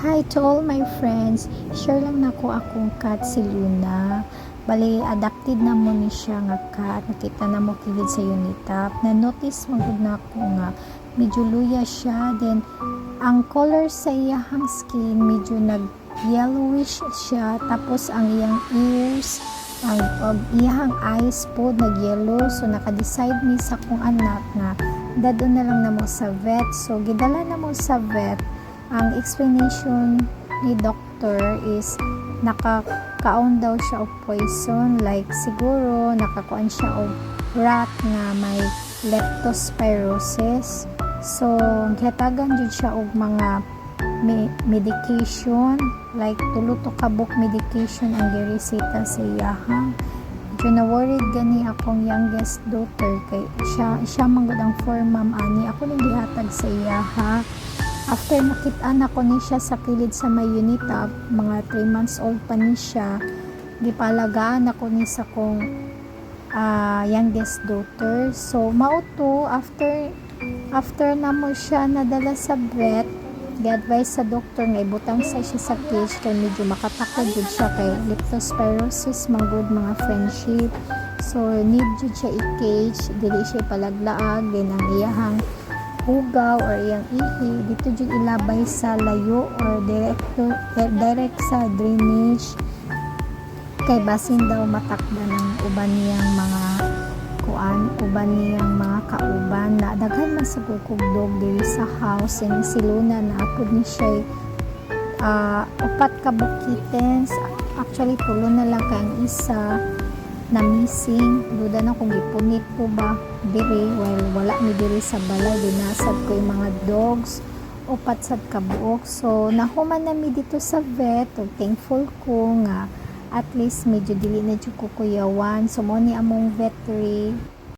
Hi to all my friends. Share lang nako akong cat si Luna. Bali, adapted na mo ni siya nga cat. Nakita na mo kilid sa unitap. Na-notice mo gud na ako nga medyo luya siya. Then, ang color sa iyang skin medyo nag-yellowish siya. Tapos, ang iyang ears, ang iyang eyes po nag-yellow. So, naka-decide ni sa kong anak nga dadon na lang na mo sa vet. So, gidala na mo sa vet. Ang explanation ni doctor is nakakaon daw siya of poison, like siguro nakakuan siya of rat nga may leptospirosis. So gihatagan jud siya og mga medication, like tulo to kabuk medication ang gireseta sa iyaha. Medyo na-worried gani akong youngest daughter kay siya man gud ang 4 mom ani ako ning gihatag sa iyaha. After nakit-an ako ni siya sa kilid sa may unitap, mga 3 months old pa ni siya, gipalagaan ako ni sa kong youngest daughter. So, mauto, after na mo siya nadala sa vet, gi-advise sa doctor nga ibutang sa siya sa cage kay medyo makatakod jud siya kay leptospirosis, manggod mga friendship. So, need jud siya i-cage, dili siya palaglaag, din ang iyahang hugaw or iyang ihi dito jud ilabay sa layo or direct sa drainage kay basin daw matakda ng uban niyang mga kauban na daghan man sa kukugdog diri sa house. And si Luna na apod ni siya 4 ka kittens, actually tulo na lang kay ang isa na missing. Duda na kung gipunit ko ba diri, while wala mi diri sa balay, dinasad ko yung mga dogs, 4 sad kabuok. So nahuman na mi dito sa vet, thankful ko nga at least medyo dili na jud ko kuyawan. So mo ni among veterinary